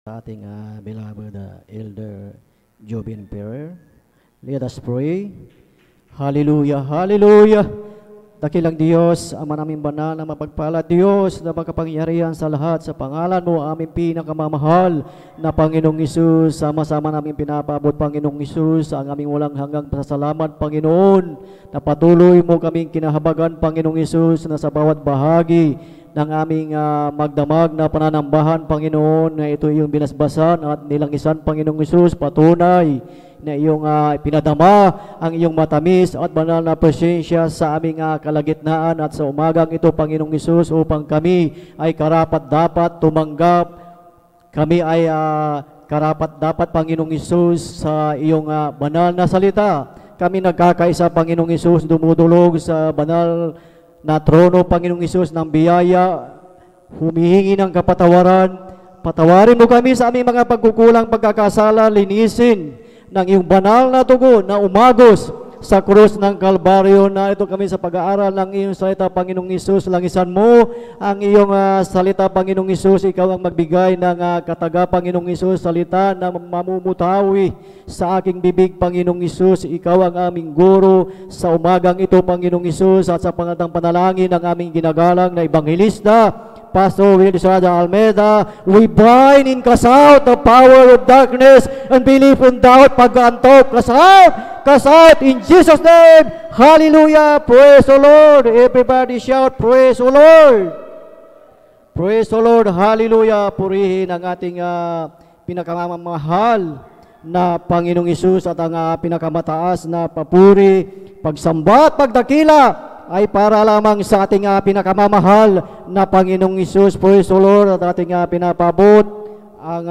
sa ating beloved Elder Jobin Ferrer. Let us pray. Hallelujah, hallelujah. Dakilang Diyos, Ama namin banal na mapagpala, Diyos na makapangyarihan sa lahat, sa pangalan mo, aming pinakamamahal na Panginoong Isus. Sama-sama namin pinapabot, Panginoong Isus, ang aming walang hanggang pasasalamat, Panginoon, na patuloy mo kaming kinahabagan, Panginoong Isus, na sa bawat bahagi ng aming magdamag na pananambahan, Panginoon, na ito yung binasbasan at nilangisan, Panginoong Isus, patunay na iyong pinadama ang iyong matamis at banal na presensya sa aming kalagitnaan at sa umagang ito, Panginoong Isus, upang kami ay karapat-dapat tumanggap, kami ay karapat-dapat, Panginoong Isus, sa iyong banal na salita. Kami nagkakaisa, Panginoong Isus, dumudulog sa banal na trono, Panginoong Isus, ng biyaya, humihingi ng kapatawaran. Patawarin mo kami sa aming mga pagkukulang, pagkakasala, linisin ng iyong banal na dugo na umagos sa krus ng Kalbaryo. Na ito kami sa pag-aaral ng iyong salita, Panginoong Isus. Langisan mo ang iyong salita, Panginoong Isus. Ikaw ang magbigay ng kataga, Panginoong Isus, salita na mamumutawi sa aking bibig, Panginoong Isus. Ikaw ang aming guro sa umagang ito, Panginoong Isus, at sa pangatang panalangin ng aming ginagalang na Ebanghelista Pastor Willis Almeida. We bind and cast out the power of darkness and believe in doubt, pag-antok, cast out in Jesus' name. Hallelujah, praise the Lord. Everybody shout, praise the Lord. Praise the Lord, hallelujah. Purihin ang ating pinakamamahal na Panginoong Isus at ang pinakamataas na papuri, pagsamba at pagdakila ay para lamang sa ating pinakamamahal na Panginoong Isus. Praise the Lord. At ating pinapabot ang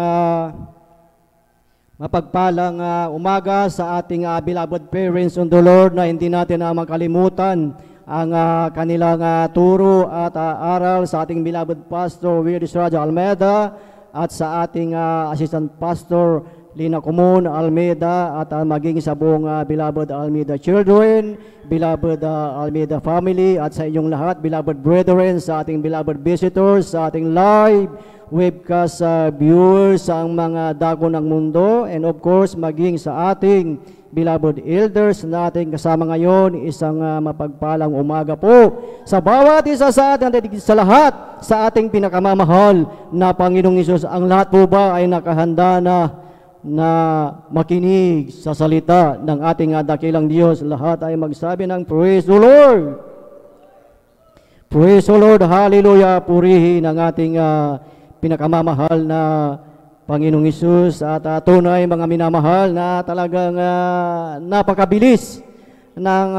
mapagpalang umaga sa ating beloved parents on the Lord, na hindi natin makalimutan ang kanilang turo at aral sa ating beloved Pastor Willis Almeida at sa ating Assistant Pastor Lina Kumon Almeida, at maging sa buong beloved Almeida children, beloved Almeida family, at sa inyong lahat, beloved brethren, sa ating beloved visitors, sa ating live webcast viewers sa mga dago ng mundo, and of course maging sa ating beloved elders nating kasama ngayon. Isang mapagpalang umaga po sa bawat isa sa atin, sa lahat, sa ating pinakamamahal na Panginoong Isus. Ang lahat po ba ay nakahanda na makinig sa salita ng ating dakilang Diyos? Lahat ay magsabi ng praise the Lord. Praise the Lord, hallelujah. Purihin ang ating pinakamamahal na Panginoong Isus, at tunay mga minamahal na talagang napakabilis ng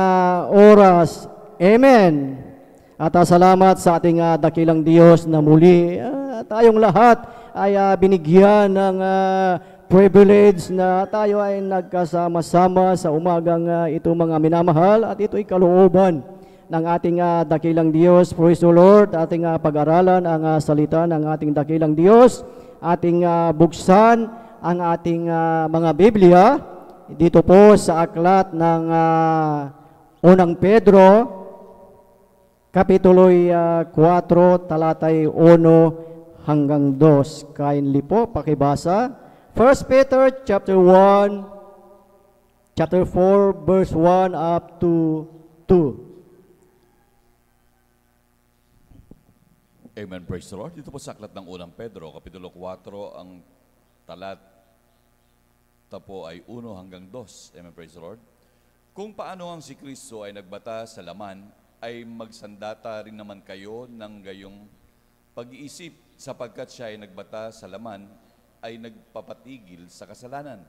oras. Amen. At salamat sa ating dakilang Diyos na muli tayong lahat ay binigyan ng privilege na tayo ay nagkasama-sama sa umagang ito, mga minamahal, at ito'y kalooban ng ating dakilang Diyos. Praise the Lord. Ating pag-aralan ang salita ng ating dakilang Diyos. Ating buksan ang ating mga Biblia dito po sa aklat ng unang Pedro, kapituloy 4, talatay 1 hanggang 2. Kindly po pakibasa. 1 Peter chapter 1, chapter 4, verse 1 up to 2. Amen, praise the Lord. Dito po sa aklat ng unang Pedro, kapitulo 4, ang talata po ay 1 hanggang 2. Amen, praise the Lord. Kung paano ang si Kristo ay nagbata sa laman, ay magsandata rin naman kayo ng gayong pag-iisip, sapagkat siya ay nagbata sa laman, ay nagpapatigil sa kasalanan,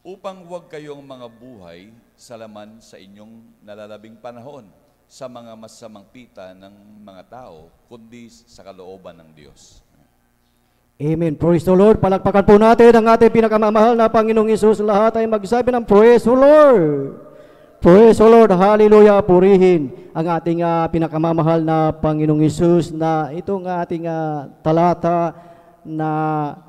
upang huwag kayong mga buhay sa laman sa inyong nalalabing panahon, sa mga masamang pita ng mga tao, kundi sa kalooban ng Diyos. Amen. Praise the Lord. Palakpakan po natin ang ating pinakamamahal na Panginoong Isus. Lahat ay magsabi ng praise the Lord. Praise the Lord. Hallelujah. Purihin ang ating pinakamamahal na Panginoong Isus, na itong ating talata na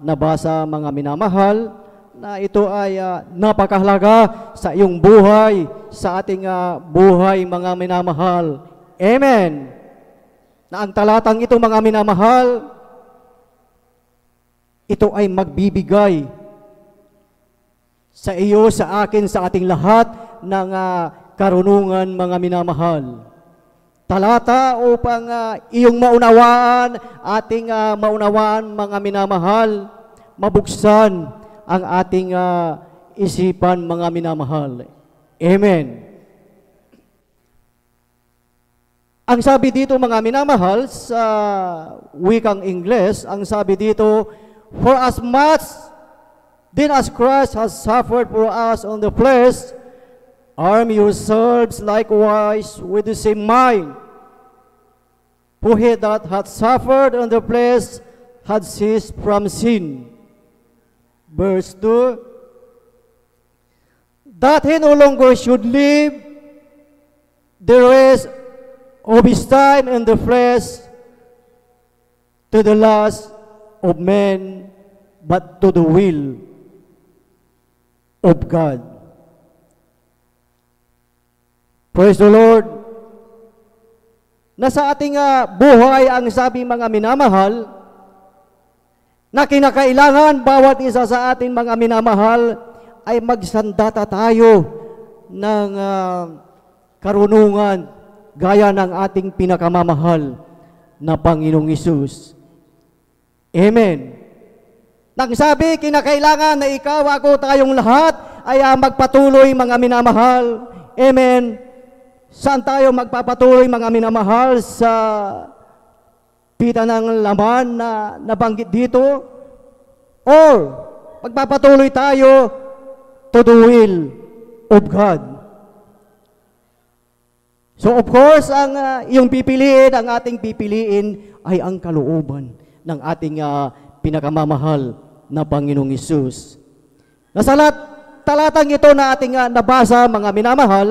nabasa, mga minamahal, na ito ay napakahalaga sa iyong buhay, sa ating buhay, mga minamahal. Amen. Na ang talatang ito, mga minamahal, ito ay magbibigay sa iyo, sa akin, sa ating lahat ng karunungan, mga minamahal. Talata upang iyong maunawaan, ating maunawaan, mga minamahal, mabuksan ang ating isipan, mga minamahal. Amen. Ang sabi dito, mga minamahal, sa wikang Ingles, ang sabi dito, for as much then as Christ has suffered for us on the flesh, arm yourselves likewise with the same mind. For he that hath suffered on the flesh had ceased from sin. Verse 2, that he no longer should live the rest of his time in the flesh to the lust of men, but to the will of God. Praise the Lord. Nasa ating buhay, ang sabi, mga minamahal, na kinakailangan bawat isa sa atin, mga minamahal, ay magsandata tayo ng karunungan gaya ng ating pinakamamahal na Panginoong Hesus. Amen. Nang sabi, kinakailangan na ikaw, ako, tayong lahat ay magpatuloy, mga minamahal. Amen. Saan tayo magpapatuloy, mga minamahal? Sa pita ng laman na nabanggit dito? Or magpapatuloy tayo to the will of God? So of course, ang iyong pipiliin, ang ating pipiliin ay ang kalooban ng ating pinakamamahal na Panginoong Hesus. Nasa talatang ito na ating nabasa, mga minamahal,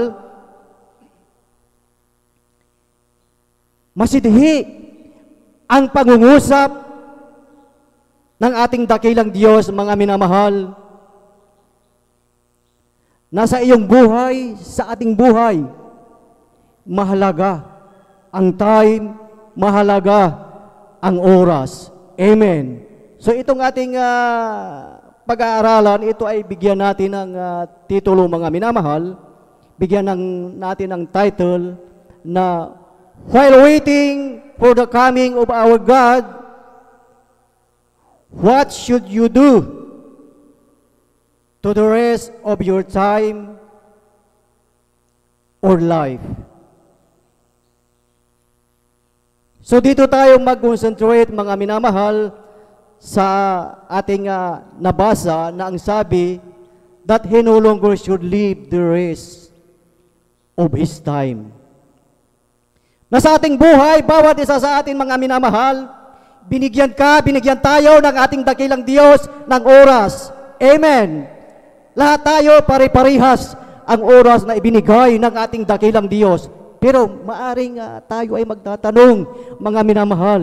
masidhi ang pangungusap ng ating dakilang Diyos, mga minamahal. Nasa iyong buhay, sa ating buhay, mahalaga ang time, mahalaga ang oras. Amen. So itong ating pag-aaralan, ito ay bigyan natin ng titulo, mga minamahal. Bigyan natin ng title na while waiting for the coming of our God, what should you do to the rest of your time or life? So dito tayo mag-concentrate, mga minamahal, sa ating nabasa na ang sabi that he no longer should live the rest of his time. Na sa ating buhay, bawat isa sa ating, mga minamahal, binigyan tayo ng ating dakilang Diyos ng oras. Amen. Lahat tayo pare-parihas ang oras na ibinigay ng ating dakilang Diyos. Pero maaring tayo ay magtatanong, mga minamahal,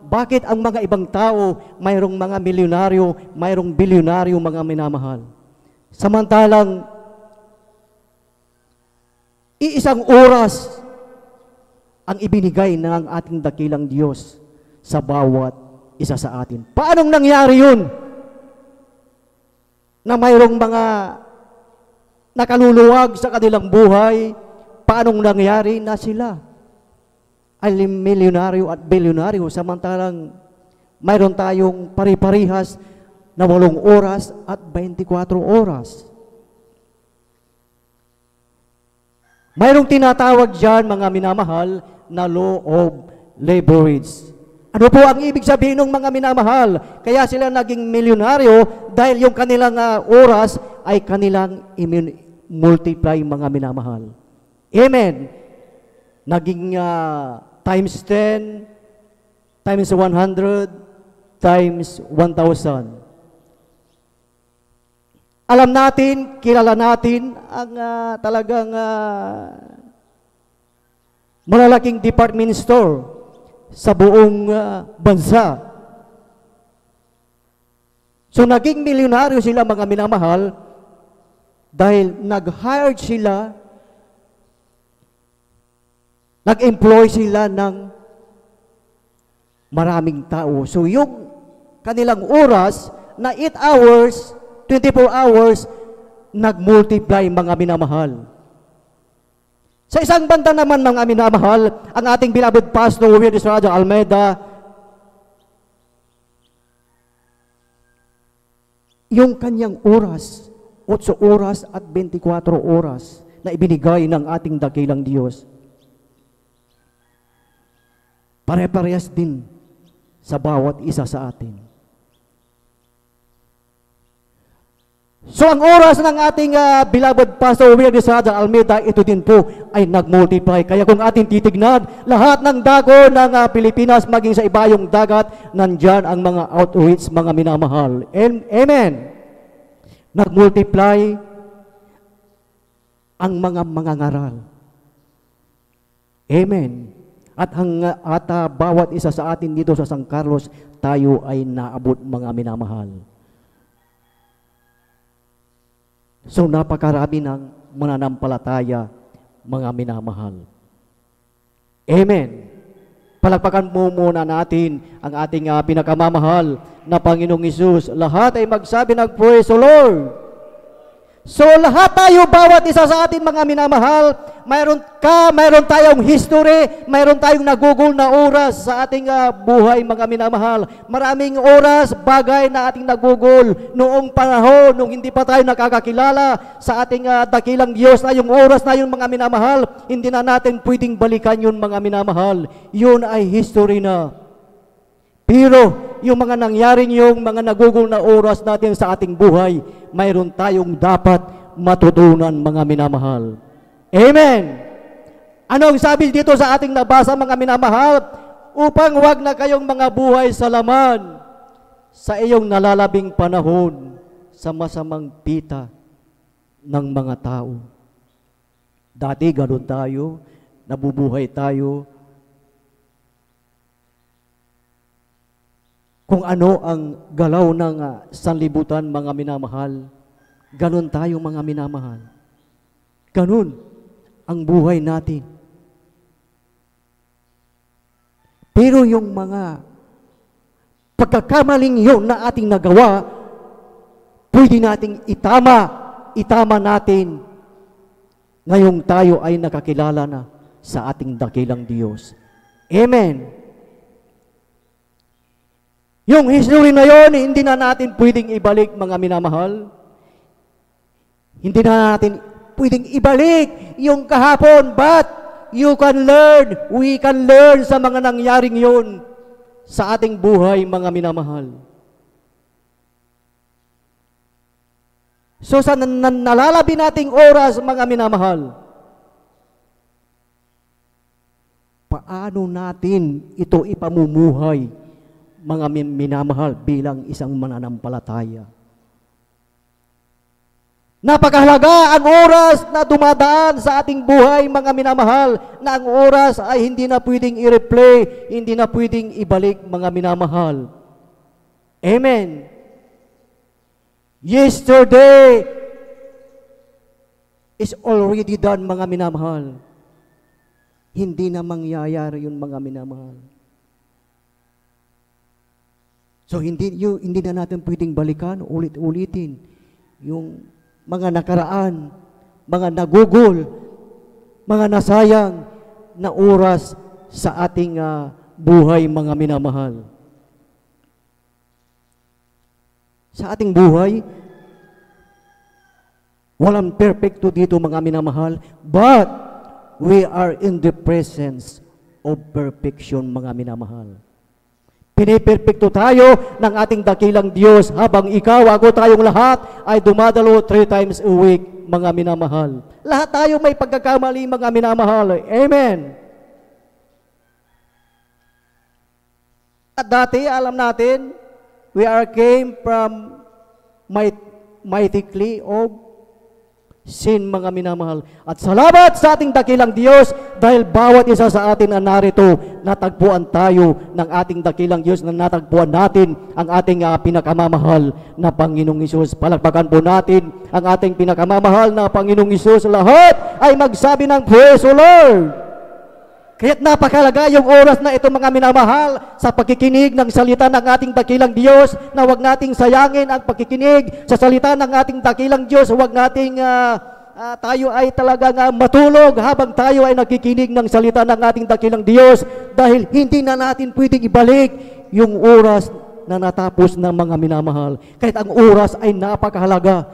bakit ang mga ibang tao, mayroong mga milyonaryo, mayroong bilyonaryo, mga minamahal? Samantalang, iisang oras ang ibinigay ng ating dakilang Diyos sa bawat isa sa atin. Paanong nangyari yun? Na mayroong mga nakaluluwag sa kanilang buhay, paanong nangyari na sila ay milyonaryo at bilyonaryo, samantalang mayroon tayong pari-parihas na 8 oras at 24 oras. Mayroong tinatawag dyan, mga minamahal, na law of leverage. Ano po ang ibig sabihin ng mga minamahal? Kaya sila naging milyonaryo dahil yung kanilang oras ay kanilang multiply, mga minamahal. Amen. Naging times 10, times 100, times 1,000. Alam natin, kilala natin ang talagang malalaking department store sa buong bansa. So naging milyonaryo sila, mga minamahal, dahil nag-hired sila, nag-employ sila ng maraming tao. So yung kanilang oras na 8 hours, 24 hours, nag-multiply mga minamahal. Sa isang banda naman mga minamahal, ang ating beloved Pastor Willie Estrada Almeida, yung kanyang oras, 8 oras at 24 oras na ibinigay ng ating dakilang Diyos. Pare-parehas din sa bawat isa sa atin. So ang oras ng ating beloved Pastor Willie Estrada Almeida, ito din po ay nag-multiply. Kaya kung ating titignan, lahat ng dago ng Pilipinas, maging sa ibayong dagat, nandyan ang mga outreach, mga minamahal. Amen. Nag-multiply ang mga mangangaral. Amen. At bawat isa sa atin dito sa San Carlos, tayo ay naabot mga minamahal. So napakarami ng mananampalataya, mga minamahal. Amen. Palakpakan mo muna natin ang ating pinakamamahal na Panginoong Hesus. Lahat ay magsabi ng praise the Lord. So lahat tayo, bawat isa sa atin mga minamahal, mayroon tayong history, mayroon tayong nagugol na oras sa ating buhay mga minamahal. Maraming oras, bagay na ating nagugol noong panahon, nung hindi pa tayo nakakakilala sa ating dakilang Diyos, na yung oras na yun mga minamahal, hindi na natin pwedeng balikan yun mga minamahal. Yun ay history na. Pero yung mga nangyaring yung mga nagugol na oras natin sa ating buhay, mayroon tayong dapat matutunan mga minamahal. Amen! Anong sabi dito sa ating nabasa mga minamahal? Upang wag na kayong mga buhay sa laman sa iyong nalalabing panahon sa masamang pita ng mga tao. Dati ganoon tayo, nabubuhay tayo, kung ano ang galaw ng sanlibutan, mga minamahal, ganun tayo mga minamahal. Ganun ang buhay natin. Pero yung mga pagkakamaling yun na ating nagawa, pwede nating itama natin ngayong tayo ay nakakilala na sa ating dakilang Diyos. Amen. Yung history na yon, hindi na natin pwedeng ibalik mga minamahal. Hindi na natin pwedeng ibalik yung kahapon, but we can learn sa mga nangyaring yon sa ating buhay mga minamahal. So sa nalalabi nating oras mga minamahal, paano natin ito ipamumuhay mga minamahal bilang isang mananampalataya? Napakahalaga ang oras na dumadaan sa ating buhay mga minamahal, na ang oras ay hindi na pwedeng i-replay, hindi na pwedeng ibalik mga minamahal. Amen. Yesterday is already done mga minamahal. Hindi na mangyayari yun mga minamahal. So hindi na natin pwedeng balikan, ulit-ulitin yung mga nakaraan, mga nagugol, mga nasayang na oras sa ating buhay mga minamahal. Sa ating buhay, walang perfecto dito mga minamahal, but we are in the presence of perfection mga minamahal. Piniperfecto tayo ng ating dakilang Diyos habang ikaw, ako, tayong lahat ay dumadalo 3 times a week, mga minamahal. Lahat tayo may pagkakamali, mga minamahal. Amen. At dati, alam natin, we came from mighty clay of sin, mga minamahal. At salamat sa ating dakilang Diyos dahil bawat isa sa atin na narito, natagpuan tayo ng ating dakilang Diyos, na natagpuan natin ang ating pinakamamahal na Panginoong Hesus. Palakpakan po natin ang ating pinakamamahal na Panginoong Hesus. Lahat ay magsabi ng praise the Lord. Kaya't napakalaga yung oras na ito mga minamahal sa pakikinig ng salita ng ating dakilang Diyos, na huwag nating sayangin ang pakikinig sa salita ng ating dakilang Diyos. Huwag nating tayo ay talagang matulog habang tayo ay nakikinig ng salita ng ating dakilang Diyos, dahil hindi na natin pwedeng ibalik yung oras na natapos ng mga minamahal. Kahit ang oras ay napakahalaga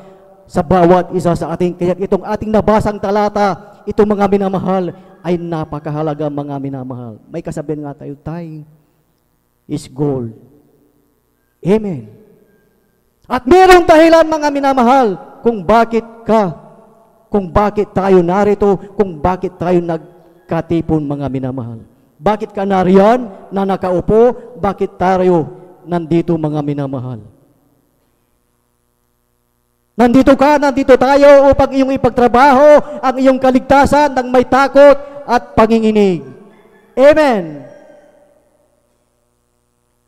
sa bawat isa sa ating. Kaya itong ating nabasang talata, itong mga minamahal, ay napakahalaga mga minamahal. May kasabihan nga tayo, time is gold. Amen. At mayroong dahilan mga minamahal kung bakit tayo narito, kung bakit tayo nagkatipon mga minamahal. Bakit ka nariyan na nakaupo? Bakit tayo nandito mga minamahal? Nandito tayo upang iyong ipagtrabaho ang iyong kaligtasan ng may takot at panginginig. Amen.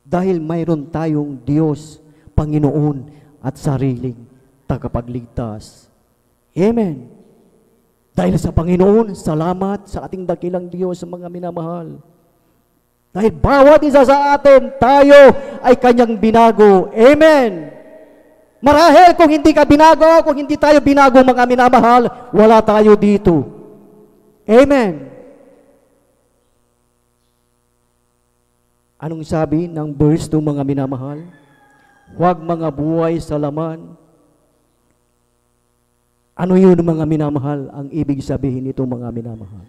Dahil mayroon tayong Diyos, Panginoon at sariling tagapagligtas. Amen. Dahil sa Panginoon, salamat sa ating dakilang Diyos, mga minamahal. Dahil bawat isa sa atin, tayo ay Kanyang binago. Amen. Marahil kung hindi ka binago, kung hindi tayo binago mga minamahal, wala tayo dito. Amen. Anong sabi ng verse 2 mga minamahal? Huwag mga buhay sa laman. Ano yun mga minamahal? Ang ibig sabihin nito mga minamahal.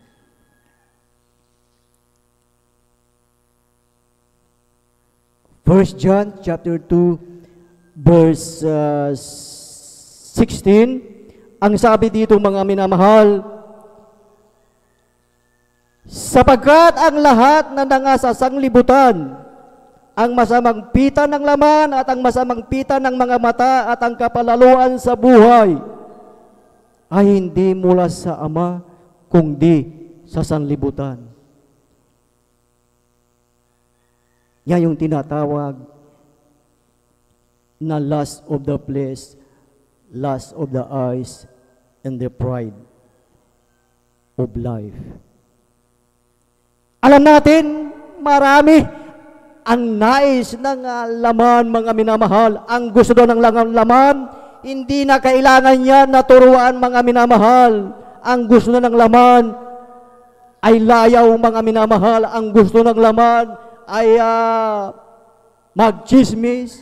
First John chapter 2 verse 16, ang sabi dito mga minamahal, sapagkat ang lahat na nangasa sanglibutan, ang masamang pita ng laman at ang masamang pita ng mga mata at ang kapalaluan sa buhay, ay hindi mula sa Ama, kundi sa sanlibutan. Yan yung tinatawag na lust of the flesh, lust of the eyes, and the pride of life. Alam natin, marami ang nais ng laman, mga minamahal. Ang gusto daw ng laman, hindi na kailangan yan na turuan, mga minamahal. Ang gusto na ng laman ay layaw, mga minamahal. Ang gusto ng laman ay magchismis.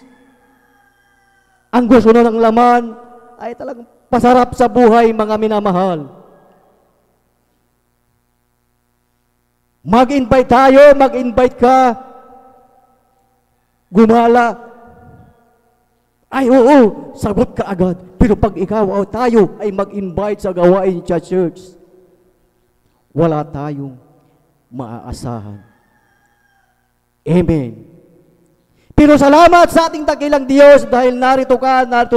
Ang gusto na ng laman ay talagang pasarap sa buhay, mga minamahal. Mag-invite tayo, mag-invite ka, gumala. Ay, oo, sagot ka agad. Pero pag ikaw o tayo ay mag-invite sa gawain sa church, wala tayong maaasahan. Amen. Pero salamat sa ating dakilang Diyos dahil narito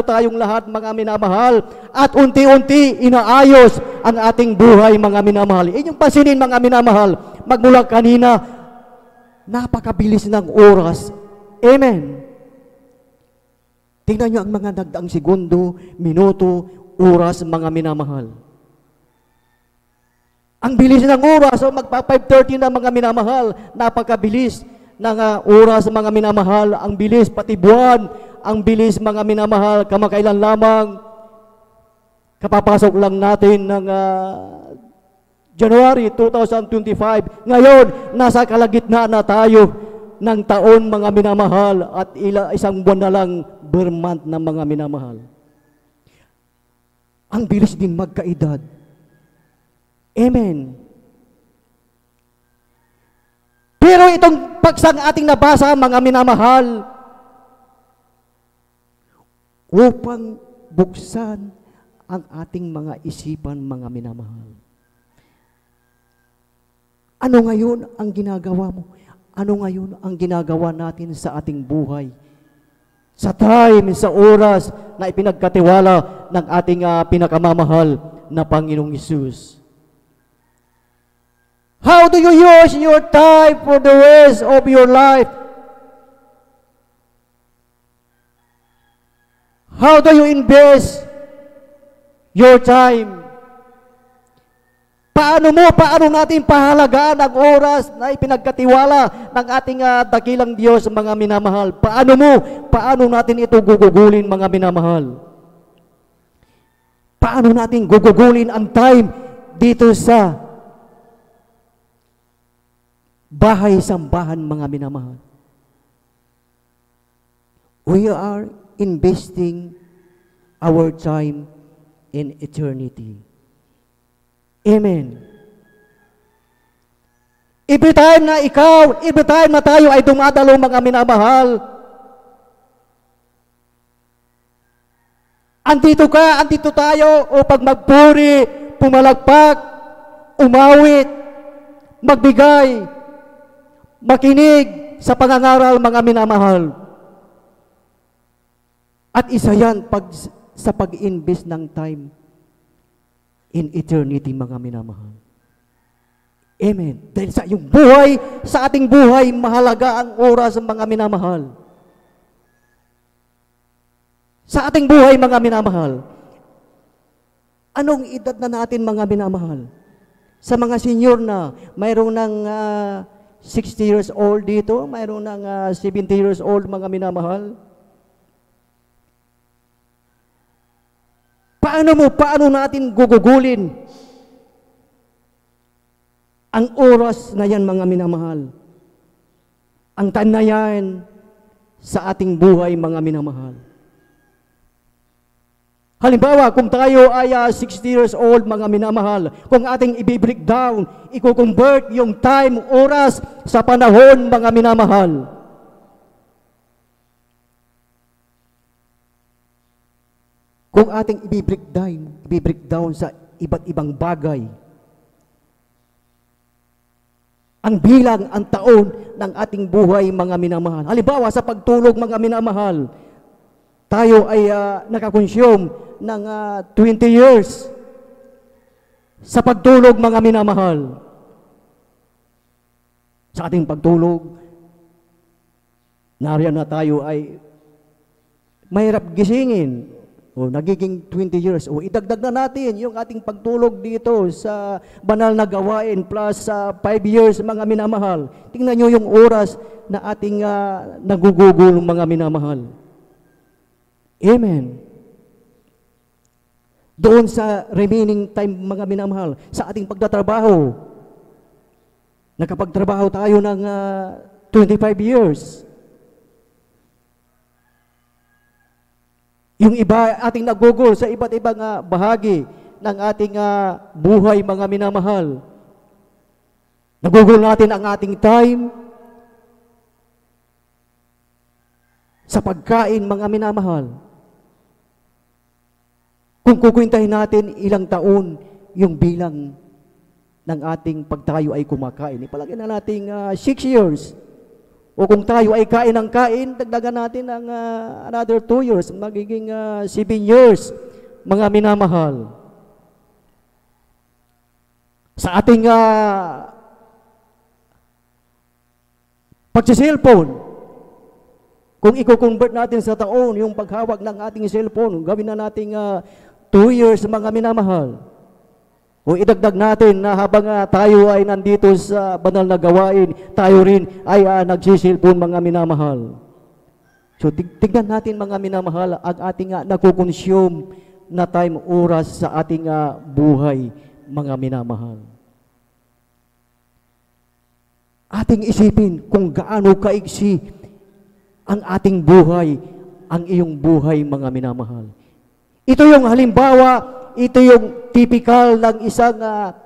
tayong lahat, mga minamahal, at unti-unti inaayos ang ating buhay, mga minamahal. Inyong pansinin, mga minamahal, magmula kanina, napakabilis ng oras. Amen. Tingnan nyo ang mga nagdaang segundo, minuto, oras, mga minamahal. Ang bilis ng oras, magpa 5:30 na, mga minamahal, napakabilis ng oras, mga minamahal. Ang bilis, pati buwan, ang bilis, mga minamahal. Kamakailan lamang, kapapasok lang natin ng January 2025. Ngayon, nasa kalagitnaan na tayo ng taon, mga minamahal, at isang buwan na lang per month na, mga minamahal. Ang bilis din magkaedad. Amen. Pero itong pagsang ating nabasa, mga minamahal, upang buksan ang ating mga isipan, mga minamahal. Ano ngayon ang ginagawa mo? Ano ngayon ang ginagawa natin sa ating buhay? Sa time, sa oras na ipinagkatiwala ng ating pinakamamahal na Panginoong Hesus. How do you use your time for the rest of your life? How do you invest your time? Paano natin pahalagaan ang oras na ipinagkatiwala ng ating dakilang Diyos, mga minamahal? Paano natin ito gugugulin, mga minamahal? Paano natin gugugulin ang time dito sa bahay-sambahan, mga minamahal? We are investing our time in eternity. Amen. Every time na tayo ay dumadalo, mga minamahal, andito tayo upang magpuri, pumalagpak, umawit, magbigay, makinig sa pangangaral, mga minamahal. At isa yan sa pag-invest ng time in eternity, mga minamahal. Amen. Dahil sa iyong buhay, sa ating buhay, mahalaga ang oras, mga minamahal. Sa ating buhay, mga minamahal, anong edad na natin, mga minamahal? Sa mga senior na, mayroong ng 60 years old dito, mayroong ng 70 years old, mga minamahal. Paano natin gugugulin ang oras na yan, mga minamahal? Ang time na yan sa ating buhay, mga minamahal. Halimbawa, kung tayo ay 60 years old, mga minamahal, kung ating i-break down, i-convert yung time, oras sa panahon, mga minamahal. Kung ating i-break down sa iba't ibang bagay, ang bilang, ang taon ng ating buhay, mga minamahal. Halimbawa, sa pagtulog, mga minamahal, tayo ay nakakonsume ng 20 years sa pagtulog, mga minamahal. Sa ating pagtulog, nariyan na tayo ay mahirap gisingin. O nagiging 20 years. O idagdag na natin yung ating pagtulog dito sa banal na gawain plus 5 years, mga minamahal. Tingnan nyo yung oras na ating nagugugol, mga minamahal. Amen. Doon sa remaining time, mga minamahal, sa ating pagtatrabaho. Nakapagtrabaho tayo ng 25 years. Yung iba ating nagugol sa iba't ibang bahagi ng ating buhay, mga minamahal. Nagugol natin ang ating time sa pagkain, mga minamahal. Kung kukwintahin natin ilang taon yung bilang ng ating pagtayo ay kumakain, ipalagay na natin 6 years. O kung tayo ay kain ng kain, dagdagan natin ng another 2 years, magiging 7 years, mga minamahal. Sa ating pagsiselfone, kung i-convert natin sa taon, yung paghawak ng ating cellphone, gawin na natin 2 years, mga minamahal. O idagdag natin na habang tayo ay nandito sa banal na gawain, tayo rin ay nagsisilpon, mga minamahal. So tignan natin, mga minamahal, ang ating nakukonsume na time, oras sa ating buhay, mga minamahal. Ating isipin kung gaano kaigsi ang ating buhay, ang iyong buhay, mga minamahal. Ito yung halimbawa, ito yung typical ng isang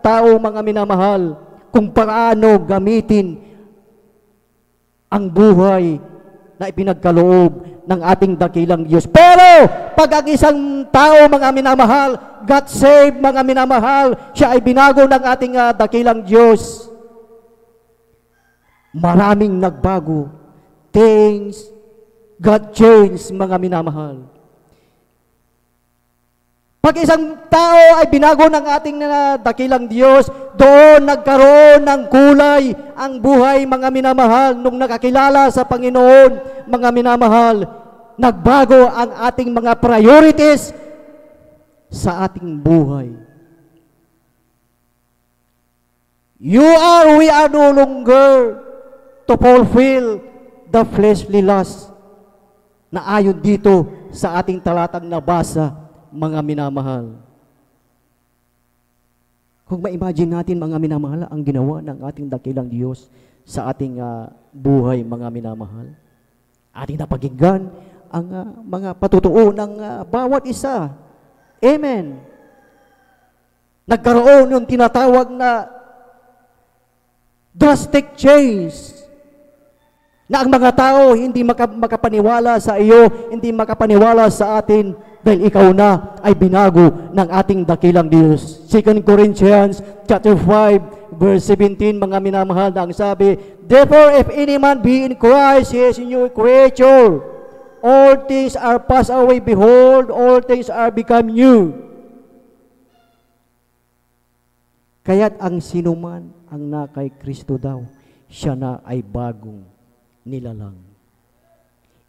tao, mga minamahal, kung paano gamitin ang buhay na ipinagkaloob ng ating dakilang Diyos. Pero, pag ang isang tao, mga minamahal, got saved, mga minamahal, siya ay binago ng ating dakilang Diyos. Maraming nagbago. Things got changed, mga minamahal. Pag isang tao ay binago ng ating dakilang Diyos, doon nagkaroon ng kulay ang buhay, mga minamahal. Nung nakakilala sa Panginoon, mga minamahal, nagbago ang ating mga priorities sa ating buhay. We are no longer to fulfill the fleshly lust na ayon dito sa ating talatang nabasa, mga minamahal. Kung ma-imagine natin, mga minamahal, ang ginawa ng ating dakilang Diyos sa ating buhay, mga minamahal. Ating napakinggan ang mga patutuo ng bawat isa. Amen. Nagkaroon yung tinatawag na drastic change na ang mga tao hindi makapaniwala sa iyo, hindi makapaniwala sa atin dahil ikaw na ay binago ng ating dakilang Diyos. 2 Corinthians chapter 5 verse 17, mga minamahal, na ang sabi, therefore, if any man be in Christ, he is a new creature. All things are passed away, behold, all things are become new. Kaya't ang sinuman ang na kay Kristo daw, siya na ay bagong nilalang.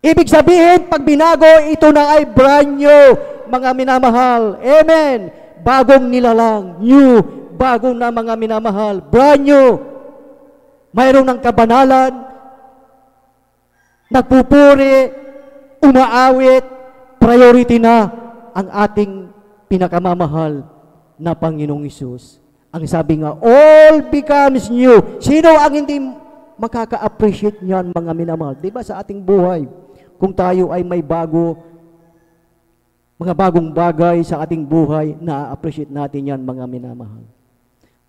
Ibig sabihin, pag binago, ito na ay brand new, mga minamahal. Amen. Bagong nilalang, new, bagong na, mga minamahal, brand new. Mayroon ng kabanalan, nagpupuri, umaawit, priority na ang ating pinakamamahal na Panginoong Hesus. Ang sabi nga, all becomes new. Sino ang hindi makaka-appreciate niyan, mga minamahal? Diba sa ating buhay, kung tayo ay may mga bagong bagay sa ating buhay, na-appreciate natin yan, mga minamahal.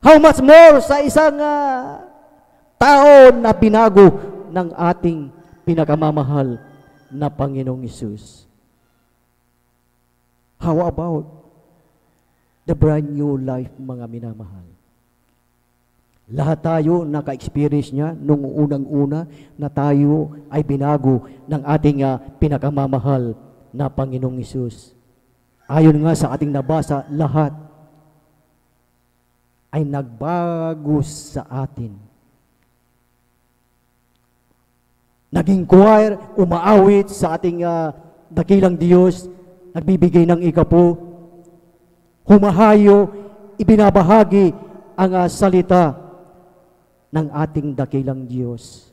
How much more sa isang tao na binago ng ating pinakamamahal na Panginoong Hesus? How about the brand new life, mga minamahal? Lahat tayo naka-experience niya nung unang-una na tayo ay binago ng ating pinakamamahal na Panginoong Hesus. Ayon nga sa ating nabasa, lahat ay nagbago sa atin. Naging choir, umaawit sa ating dakilang Diyos, nagbibigay ng ikapo, humahayo, ibinabahagi ang salita ng ating dakilang Diyos.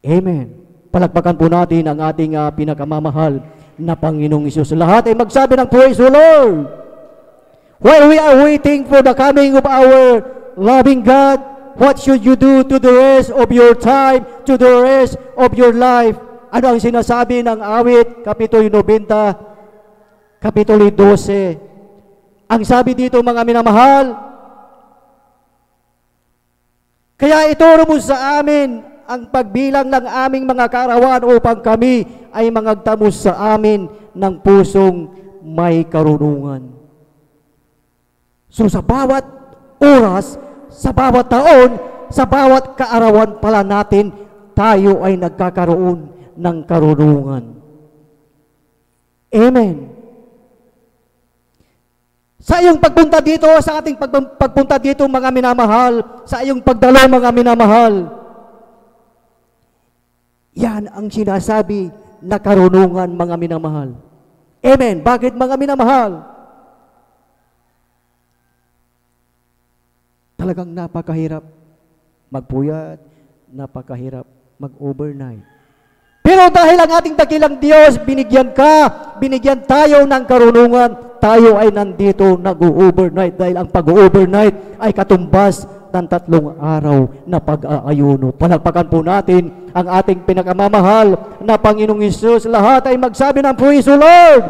Amen. Palakpakan po natin ang ating pinakamamahal na Panginoong Hesus. Lahat ay magsabi ng praise the Lord. While we are waiting for the coming of our loving God, what should you do to the rest of your time, to the rest of your life? Ano ang sinasabi ng awit, Kapitulo 90, Kapitulo 12? Ang sabi dito, mga minamahal, kaya ituro mo sa amin ang pagbilang ng aming mga kaarawan upang kami ay mangagtamos sa amin ng pusong may karunungan. So sa bawat oras, sa bawat taon, sa bawat kaarawan pala natin, tayo ay nagkakaroon ng karunungan. Amen. Sa iyong pagpunta dito, sa ating pagpunta dito, mga minamahal, sa iyong pagdalo, mga minamahal, yan ang sinasabi na karunungan, mga minamahal. Amen. Bakit, mga minamahal? Talagang napakahirap magpuyat, napakahirap mag-overnight. Pero dahil ang ating dakilang Diyos, binigyan tayo ng karunungan, tayo ay nandito nag-overnight dahil ang pag-overnight ay katumbas ng 3 araw na pag-aayuno. Palakpakan po natin ang ating pinakamamahal na Panginoong Hesus. Lahat ay magsabi ng praise the Lord.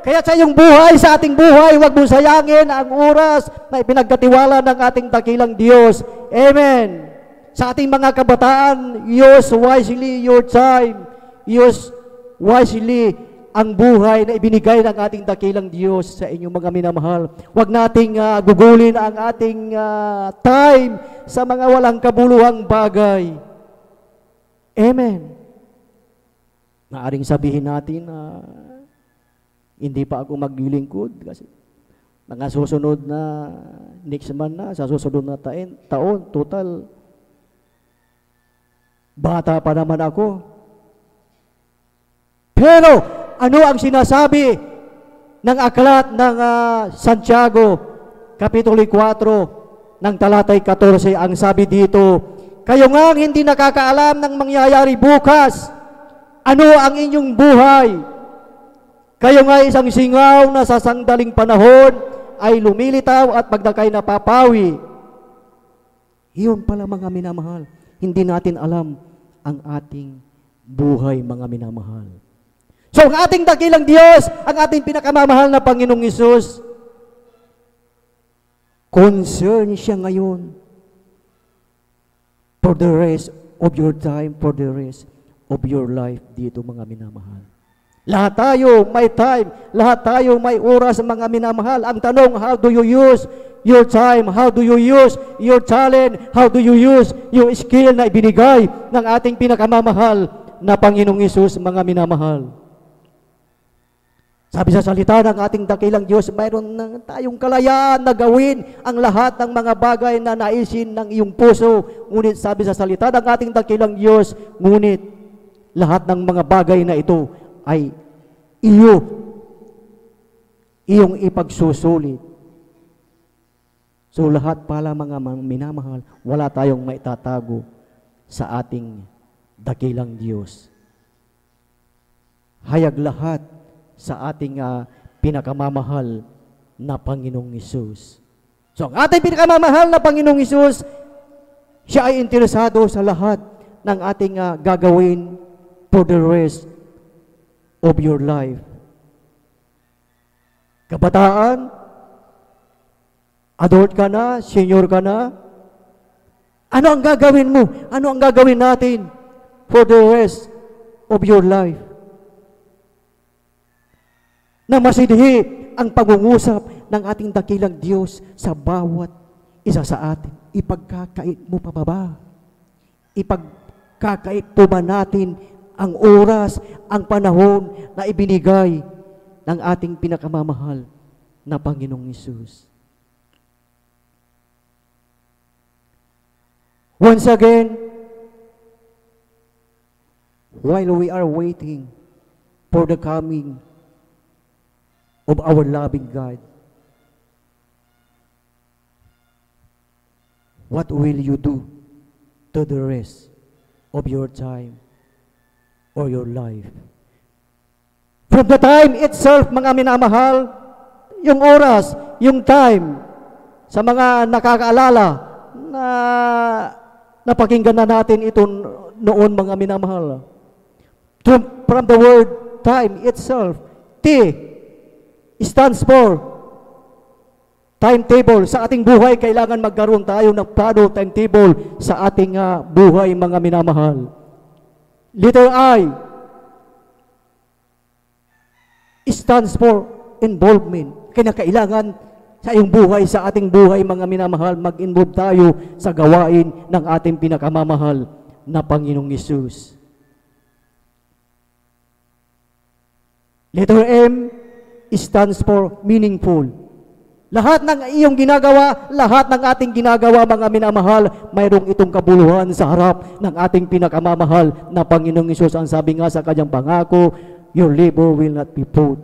Kaya sa iyong buhay, sa ating buhay, huwag mong sayangin ang oras na ipinagkatiwala ng ating dakilang Diyos. Amen. Sa ating mga kabataan, use wisely your time. Use wisely ang buhay na ibinigay ng ating dakilang Diyos sa inyong mga minamahal. Huwag nating gugulin ang ating time sa mga walang kabuluhang bagay. Amen. Maaring sabihin natin na hindi pa ako maglilingkod kasi mga susunod na next month na, sa susunod na taon, total bata pa naman ako. Pero ano ang sinasabi ng aklat ng Santiago, Kapitulo 4, ng talatay 14, ang sabi dito, kayo nga hindi nakakaalam ng mangyayari bukas. Ano ang inyong buhay? Kayo nga isang singaw na sa sandaling panahon ay lumilitaw at pagdakay napapawi. Iyon pala mga minamahal. Hindi natin alam ang ating buhay mga minamahal. So ang ating dakilang Diyos, ang ating pinakamamahal na Panginoong Hesus, concern siya ngayon for the rest of your time, for the rest of your life dito mga minamahal. Lahat tayo may time, lahat tayo may oras mga minamahal. Ang tanong, how do you use your time? How do you use your talent? How do you use yung skill na ibinigay ng ating pinakamamahal na Panginoong Hesus mga minamahal? Sabi sa salita ng ating dakilang Diyos, mayroon na tayong kalayaan na gawin ang lahat ng mga bagay na naisin ng iyong puso. Ngunit sabi sa salita ng ating dakilang Diyos, ngunit lahat ng mga bagay na ito ay iyong ipagsusulit. So lahat pala mga minamahal, wala tayong maitatago sa ating dakilang Diyos. Hayag lahat sa ating pinakamamahal na Panginoong Hesus. So ang ating pinakamamahal na Panginoong Hesus, siya ay interesado sa lahat ng ating gagawin for the rest of your life. Kabataan, adult ka na, senior ka na, ano ang gagawin mo? Ano ang gagawin natin for the rest of your life? Na masidhi ang pangungusap ng ating dakilang Diyos sa bawat isa sa atin. Ipagkakait mo pa ba? Ipagkakait po ba natin ang oras, ang panahon na ibinigay ng ating pinakamamahal na Panginoong Hesus? Once again, while we are waiting for the coming of our loving God, what will you do to the rest of your time or your life? From the time itself, mga minamahal, yung oras, yung time, sa mga nakakaalala na napakinggan na natin ito noon mga minamahal. From the word time itself, T stands for timetable. Sa ating buhay, kailangan magkaroon tayo ng plano, timetable sa ating buhay, mga minamahal. Letter I stands for involvement. Kailangan sa iyong buhay, sa ating buhay, mga minamahal, mag-involve tayo sa gawain ng ating pinakamamahal na Panginoong Hesus. Letter M stands for meaningful. Lahat ng iyong ginagawa, lahat ng ating ginagawa, mga minamahal, mayroong itong kabuluhan sa harap ng ating pinakamamahal na Panginoong Hesus. Ang sabi nga sa kanyang pangako, your labor will not be put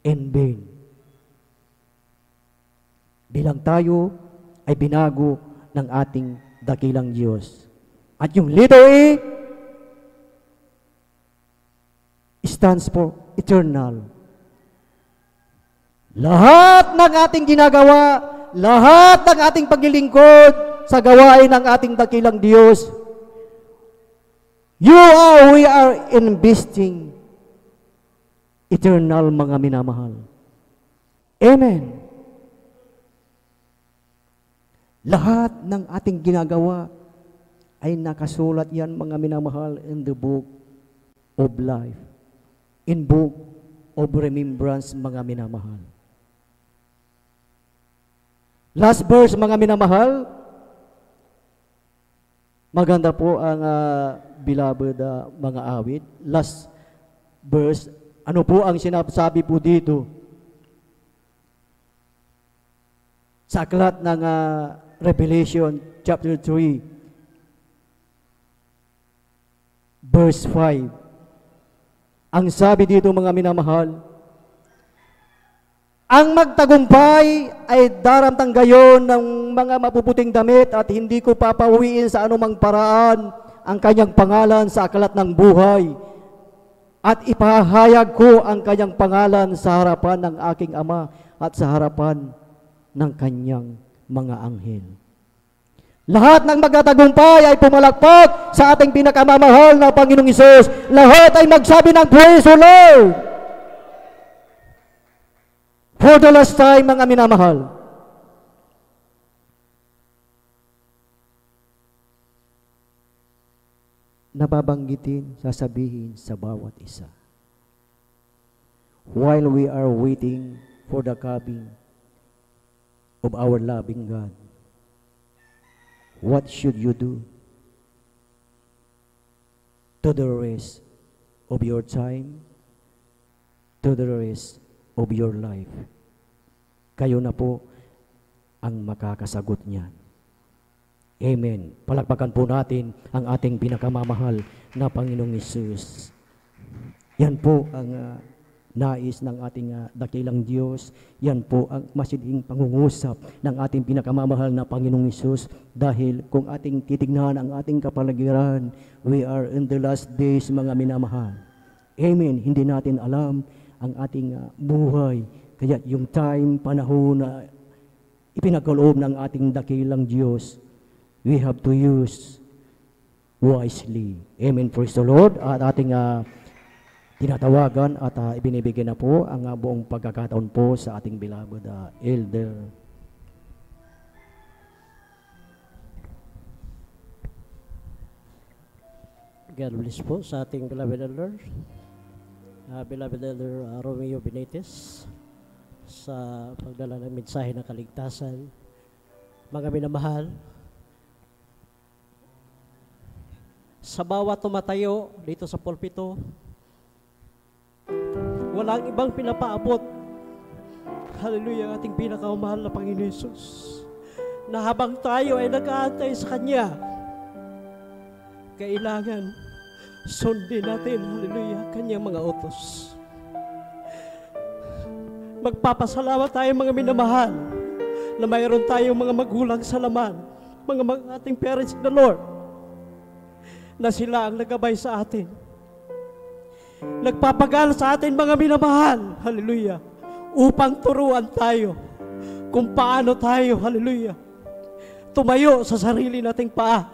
in vain. Bilang tayo ay binago ng ating dakilang Diyos. At yung letter A stands for eternal. Lahat ng ating ginagawa, lahat ng ating paglilingkod sa gawain ng ating dakilang Diyos, we are investing eternal, mga minamahal. Amen. Lahat ng ating ginagawa ay nakasulat yan, mga minamahal, in the book of life, in book of remembrance, mga minamahal. Last verse, mga minamahal, maganda po ang beloved mga awit. Last verse, ano po ang sinasabi po dito? Sa aklat ng Revelation chapter 3, verse 5. Ang sabi dito, mga minamahal, Ang magtagumpay ay daramtang gayon ng mga mapuputing damit at hindi ko papawiin sa anumang paraan ang kanyang pangalan sa aklat ng buhay. At ipahayag ko ang kanyang pangalan sa harapan ng aking Ama at sa harapan ng kanyang mga anghel. Lahat ng magtatagumpay ay pumalakpak sa ating pinakamamahal na Panginoong Hesus. Lahat ay magsabi ng praise the Lord. For the last time, mga minamahal, nababanggitin, sasabihin sa bawat isa. While we are waiting for the coming of our loving God, what should you do to the rest of your time, to the rest of your life? Kayo na po ang makakasagot niyan. Amen. Palakpakan po natin ang ating pinakamamahal na Panginoong Hesus. Yan po ang nais ng ating dakilang Diyos. Yan po ang masiding pangungusap ng ating pinakamamahal na Panginoong Hesus. Dahil kung ating titignan ang ating kapaligiran, we are in the last days, mga minamahal. Amen. Hindi natin alam ang ating buhay. Kaya yung time, panahon na ipinagkaloob ng ating dakilang Diyos, we have to use wisely. Amen. Praise the Lord. At ating tinatawagan at ibinibigyan na po ang buong pagkakataon po sa ating beloved elder. God bless po sa ating beloved elder. Beloved elder Romeo Benitez, sa pagdala ng mensahe ng kaligtasan. Mga minamahal, sa bawat tumatayo dito sa pulpito, walang ibang pinapaabot, hallelujah, ating pinakamahal na Panginoon Jesus, na habang tayo ay nag-aantay sa Kanya, kailangan sundin natin, hallelujah, Kanyang mga utos. Magpapasalamat tayo, mga minamahal, na mayroon tayong mga magulang sa laman, mga ating parents in the Lord, na sila ang nagabay sa atin. Nagpapagal sa atin, mga minamahal, hallelujah, upang turuan tayo kung paano tayo, hallelujah, tumayo sa sarili nating paa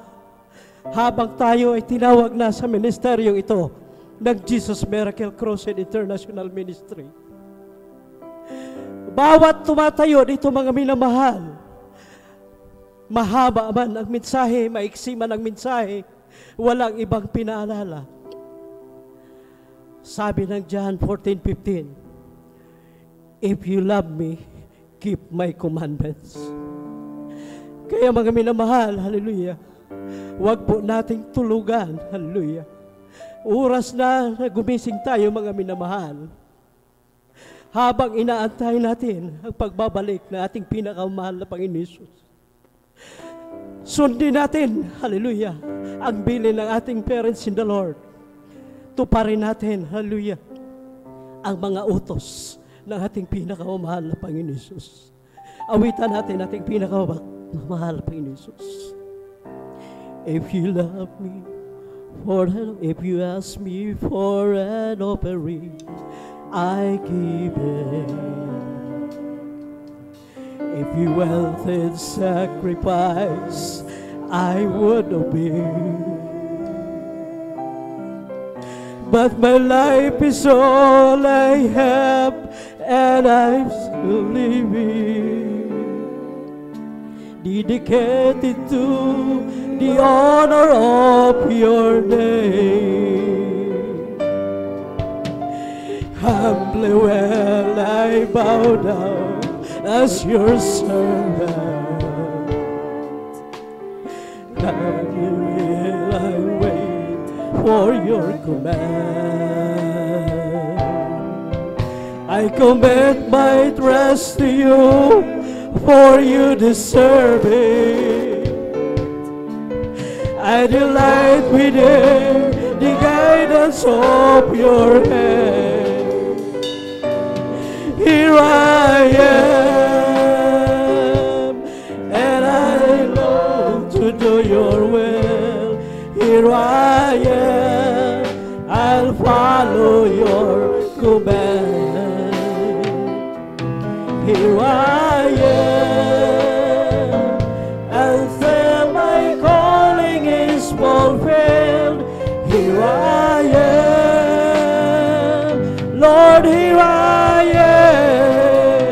habang tayo ay tinawag na sa ministeryong ito ng Jesus Miracle Crusade International Ministry. Bawat tumatayo dito, mga minamahal, mahaba man ang mensahe, maiksi man ang mensahe, walang ibang pinaalala. Sabi ng John 14:15, if you love me, keep my commandments. Kaya, mga minamahal, hallelujah, huwag po nating tulugan, hallelujah. Oras na gumising tayo, mga minamahal, habang inaantay natin ang pagbabalik na ating pinakamahal na Panginoon Jesus. Sundin natin, hallelujah, ang bilin ng ating parents in the Lord. Tuparin natin, hallelujah, ang mga utos ng ating pinakamahal na Panginoon Jesus. Awitan natin ating pinakamahal na Panginoon Jesus. If you love me, if you ask me for an offering, I give it. If you wanted sacrifice, I would obey. But my life is all I have, and I'm still living, dedicated to the honor of your name. Humbly will I bow down as your servant. Humbly will I wait for your command. I commit my trust to you, for you deserve it. I delight within the guidance of your hand. Here I here I am, I'll follow your command. Here I am, until my calling is fulfilled. Here I am, Lord, here I am.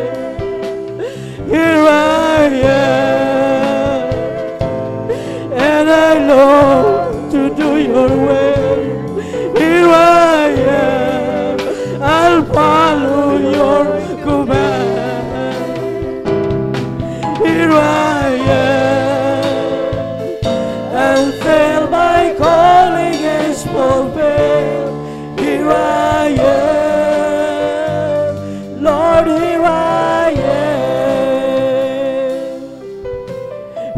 Here I am, and I long to do your will. Here I am, I'll follow your command. Here I am, until my calling is fulfilled. Here I am, Lord, here I am.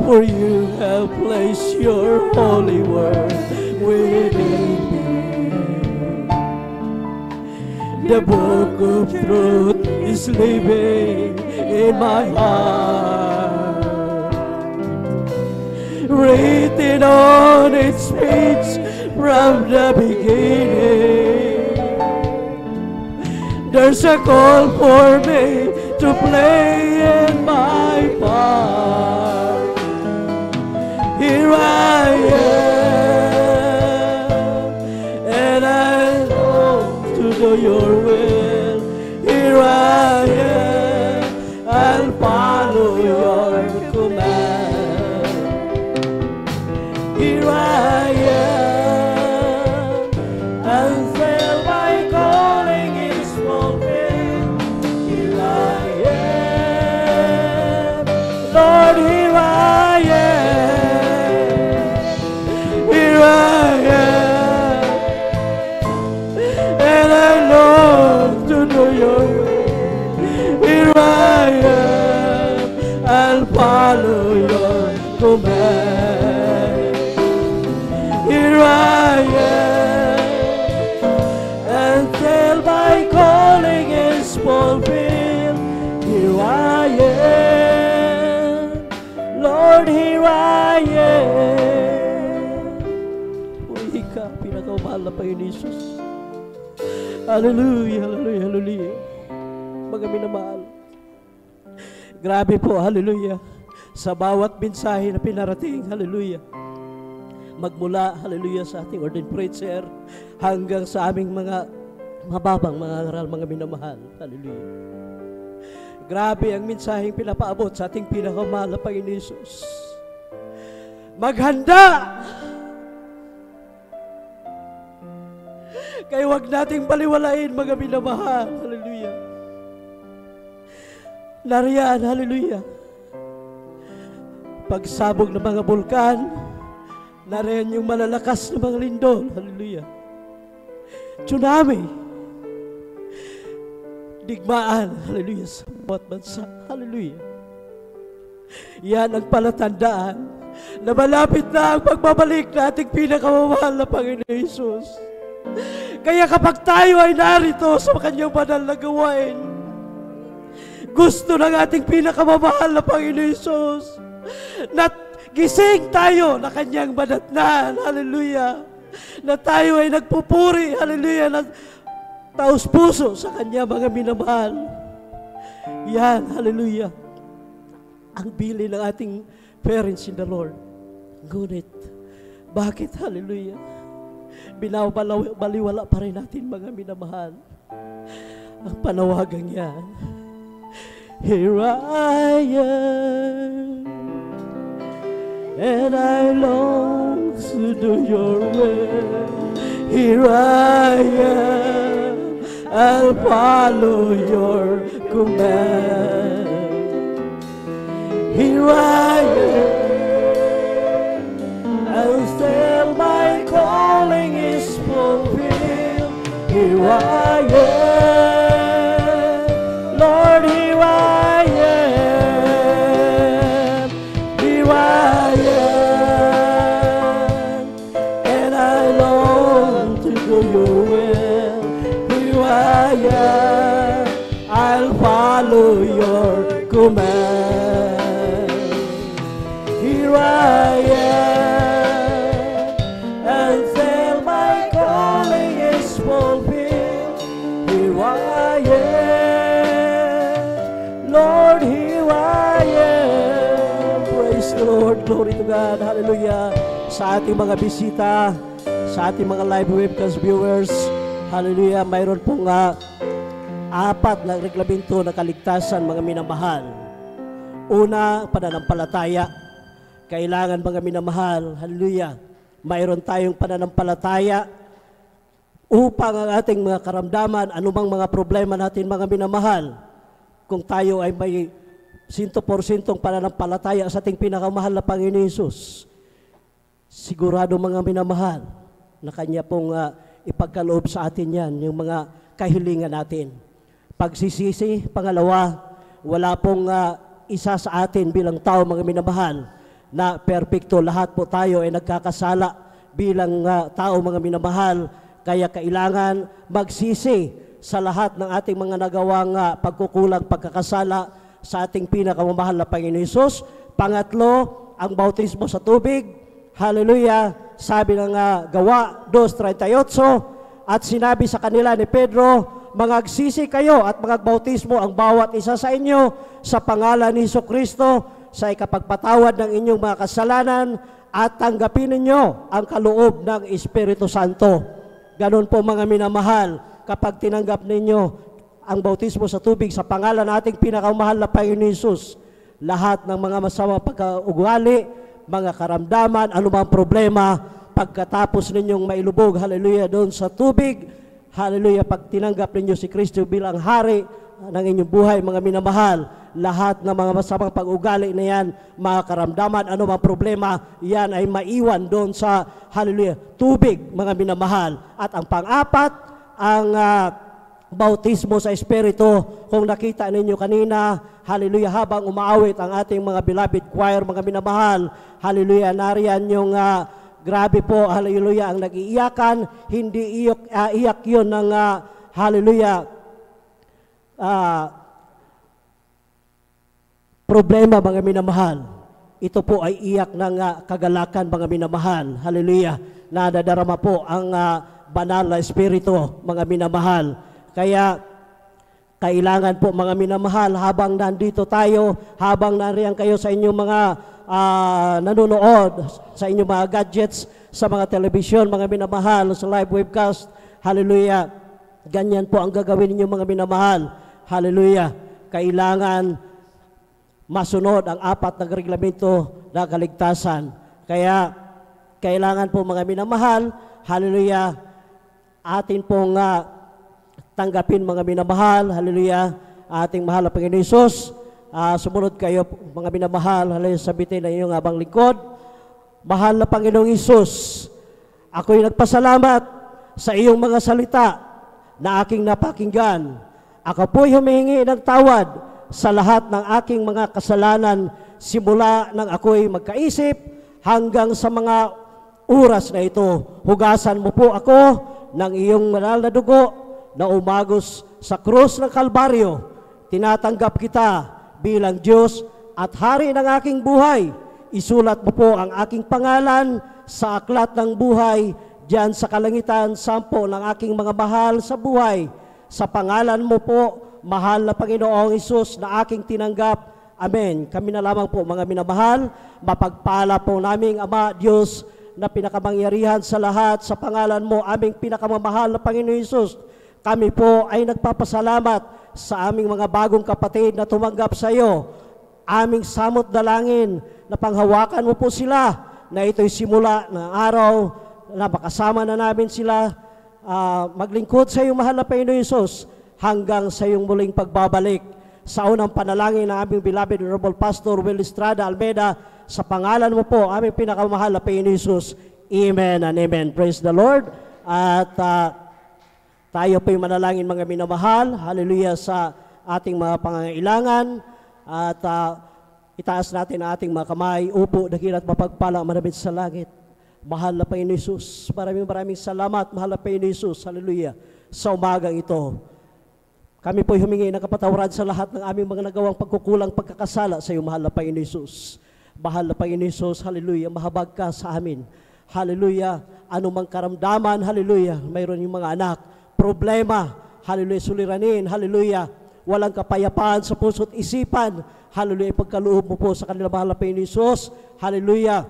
For you have placed your holy word within me. The book of truth is living in my heart, written on its page from the beginning. There's a call for me to play in my part. Here I am, and I long to do your will. Here I am, I'll follow your command. Here I am, until my calling is fulfilled. Here I am, Lord, here I am. Here I am, and I long to do your will. Here I am, I'll follow your command. Here I am, until my calling is fulfilled. Here I am, Lord, here I am. Puri ka, pinakamahal na Panginoon Jesus. Hallelujah, hallelujah, hallelujah. Mga minamahal. Grabe po, hallelujah. Sa bawat mensahe na pinarating, hallelujah. Magmula, hallelujah, sa ating ordained preacher hanggang sa aming mga mababang mga aral, mga minamahal. Hallelujah. Grabe ang mensaheng pinapaabot sa ating pinakamahal na Panginoon Jesus. Maghanda! Kaya huwag nating baliwalain, mga minamahal. Hallelujah. Nariyan, hallelujah. Pagsabog ng mga bulkan, nariyan yung malalakas na mga lindol. Hallelujah. Tsunami. Digmaan. Hallelujah. Sa bawat bansa. Hallelujah. Yan ang palatandaan na malapit na ang pagbabalik na ating pinakamamahal na Panginoon Jesus. Kaya kapag tayo ay narito sa kanyang banal na gawain, gusto ng ating pinakamamahal na Panginoon Jesus na gising tayo na kanyang banatnan, hallelujah, na tayo ay nagpupuri, hallelujah, na taos puso sa kanya, mga minamahal. Yan, hallelujah, ang bili ng ating parents in the Lord. Ngunit, bakit, hallelujah, binabaliwala pa rin natin, mga minamahal, ang panawagang yan. Here I am, and I long to do your will. Here I am, I'll follow your command. Here I am, until my calling is fulfilled. Here I am, Lord, here I am. Here I am, and I long to do your will. Here I am, I'll follow your command. Here I am, the Lord. Glory to God. Hallelujah. Sa ating mga bisita, sa ating mga live webcast viewers, hallelujah, mayroon pong apat na reglamento na kaligtasan, mga minamahal. Una, pananampalataya. Kailangan, mga minamahal, hallelujah, mayroon tayong pananampalataya upang ang ating mga karamdaman, anumang mga problema natin, mga minamahal, kung tayo ay may 100% pananampalataya sa ating pinakamahal na Panginoon Hesus, sigurado, mga minamahal, na Kanya pong ipagkaloob sa atin yan, yung mga kahilingan natin. Pagsisisi, pangalawa, wala pong isa sa atin bilang tao, mga minamahal, na perpekto. Lahat po tayo ay nagkakasala bilang tao, mga minamahal. Kaya kailangan magsisi sa lahat ng ating mga nagawang pagkukulang, pagkakasala sa ating pinakamamahal na Panginoon Hesus. Pangatlo, ang bautismo sa tubig. Hallelujah. Sabi ng Gawa 2:38, at sinabi sa kanila ni Pedro, magagsisi kayo at magbautismo ang bawat isa sa inyo sa pangalan ni Jesucristo sa ikapagpatawad ng inyong mga kasalanan at tanggapin ninyo ang kaloob ng Espiritu Santo. Ganon po, mga minamahal, kapag tinanggap ninyo ang bautismo sa tubig sa pangalan ng ating pinakamahal na Panginoon Hesus, lahat ng mga masamang pagkaugali, mga karamdaman, anumang problema, pagkatapos ninyong mailubog, hallelujah, doon sa tubig, hallelujah, pag tinanggap ninyo si Kristo bilang hari ng inyong buhay, mga minamahal, lahat ng mga masamang pag-ugali na yan, mga karamdaman, anumang problema, yan ay maiwan doon sa, hallelujah, tubig, mga minamahal. At ang pang-apat, ang bautismo sa Espiritu. Kung nakita ninyo kanina, hallelujah, habang umaawit ang ating mga beloved choir, mga minamahal, hallelujah, nariyan yung grabe po, hallelujah, ang nag-iiyakan, hindi iyak yun ng, hallelujah, problema, mga minamahal. Ito po ay iyak ng kagalakan, mga minamahal. Hallelujah. Nadadarama po ang banal na Espiritu, mga minamahal. Kaya kailangan po, mga minamahal, habang nandito tayo, habang nariyan kayo sa inyong mga nanonood, sa inyong mga gadgets, sa mga telebisyon, mga minamahal, sa live webcast, hallelujah, ganyan po ang gagawin ninyo, mga minamahal. Hallelujah. Kailangan masunod ang apat na reglamento na kaligtasan. Kaya, kailangan po, mga minamahal, hallelujah, atin pong tanggapin, mga minamahal, hallelujah, ating mahal na Panginoon Hesus. Sumunod kayo, mga minamahal, hallelujah, sabitin na iyong abang lingkod. Mahal na Panginoong Hesus, ako'y nagpasalamat sa iyong mga salita na aking napakinggan. Ako po'y humihingi ng tawad sa lahat ng aking mga kasalanan simula nang ako'y magkaisip hanggang sa mga oras na ito. Hugasan mo po ako ng iyong banal na dugo na umagos sa krus ng Kalbaryo. Tinatanggap kita bilang Diyos at Hari ng aking buhay. Isulat mo po ang aking pangalan sa aklat ng buhay diyan sa kalangitan, sampo ng aking mga mahal sa buhay. Sa pangalan mo po, mahal na Panginoong Hesus, na aking tinanggap. Amen. Kami na lamang po, mga minamahal, mapagpala po naming Ama Diyos na pinakamangyarihan sa lahat, sa pangalan mo, aming pinakamamahal na Panginoong Hesus. Kami po ay nagpapasalamat sa aming mga bagong kapatid na tumanggap sa iyo. Aming samot dalangin na panghawakan mo po sila, na ito'y simula ng araw na makasama na namin sila maglingkod sa iyong mahal na Panginoong Hesus hanggang sa iyong muling pagbabalik. Sa unang panalangin ng aming beloved Honorable Pastor Will Estrada Almeida, sa pangalan mo po, aming pinakamahal na Panginoong Hesus. Amen and amen. Praise the Lord. At tayo po'y manalangin, mga minamahal, hallelujah, sa ating mga pangangailangan. At itaas natin ang ating mga kamay. Upo, dakil at mapagpala, manamit sa langit. Mahal na Panginoon Hesus, maraming salamat, mahal na Panginoon Hesus, hallelujah, sa umagang ito. Kami po'y humingi ng kapatawaran sa lahat ng aming mga nagawang pagkukulang, pagkakasala sa iyo, mahal na Panginoon Hesus. Mahal na Panginoon Hesus, hallelujah, mahabag ka sa amin. Hallelujah, anumang karamdaman, hallelujah, mayroon yung mga anak, problema, hallelujah, suliranin, hallelujah, walang kapayapaan sa puso't isipan. Hallelujah, ipagkaloob mo po sa kanila mahal na Panginoon Hesus. Hallelujah,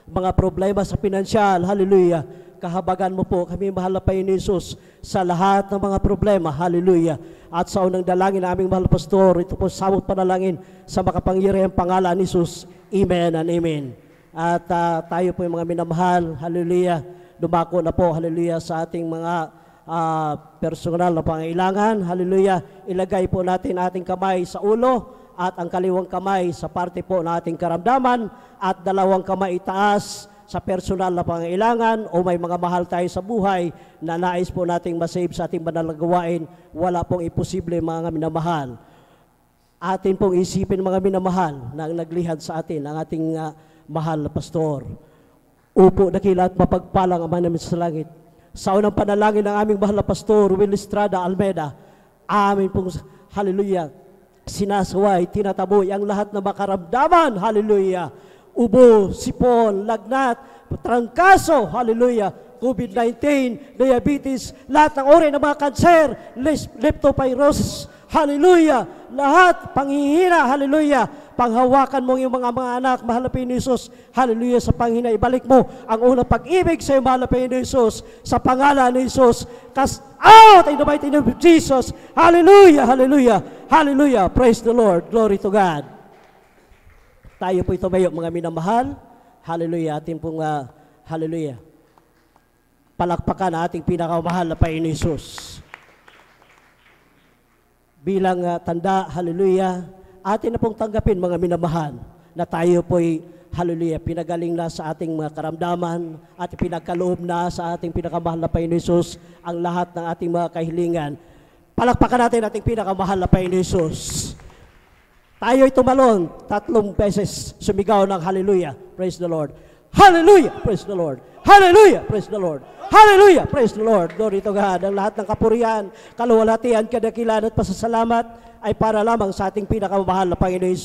mga problema sa pinansyal. Hallelujah, kahabagan mo po kami mahal na Panginoon Hesus sa lahat ng mga problema. Hallelujah. At sa unang dalangin na aming mahal na pastor, ito po samot panalangin sa makapangyarihang pangalan ni Hesus. Amen and amen. At tayo po yung mga minamahal, hallelujah, dumako na po, hallelujah, sa ating mga personal na pangailangan. Hallelujah, ilagay po natin ating kamay sa ulo at ang kaliwang kamay sa parte po ng ating karamdaman at dalawang kamay itaas sa personal na pangailangan o may mga mahal tayo sa buhay na nais po nating masave sa ating banal na gawain. Wala pong imposible mga minamahal. Atin pong isipin mga minamahal na naglihad sa atin ang ating mahal na pastor. Upo dakila at mapagpalang Ama namin sa langit. Sa unang panalangin ng aming mahal na pastor, Will Estrada Almeida, amin pong, hallelujah, sinasaway, tinataboy ang lahat ng makaramdaman, hallelujah, ubo, sipon, lagnat, trangkaso, hallelujah, COVID-19, diabetes, lahat ng uri ng mga kanser, leptospirosis, hallelujah, lahat, panghihina, hallelujah, panghawakan mo yung mga anak, mahal na Panginoon Hesus, hallelujah, sa panghina, ibalik mo ang unang pag-ibig sa iyo, mahal na Panginoon Hesus, sa pangalan ni Hesus, cast out in the mighty name of Jesus, hallelujah, hallelujah, hallelujah, praise the Lord, glory to God. Tayo po tumayo mga minamahal, hallelujah, atin pong, hallelujah, palakpakan na ating pinakamahal na Panginoon Hesus. Bilang tanda, hallelujah, atin na pong tanggapin mga minamahal na tayo po'y, hallelujah, pinagaling na sa ating mga karamdaman at pinagkaloob na sa ating pinakamahal na Panginoon Hesus ang lahat ng ating mga kahilingan. Palakpakan natin ating pinakamahal na Panginoon Hesus. Tayo'y tumalon 3 beses, sumigaw ng hallelujah, praise the Lord. Hallelujah, praise the Lord. Hallelujah, praise the Lord. Hallelujah, praise the Lord. Glory to God. Ang lahat ng kapurihan, kaluwalhatian, kadakilan at pasasalamat ay para lamang sa ating pinakamahal na Panginoon Hesus.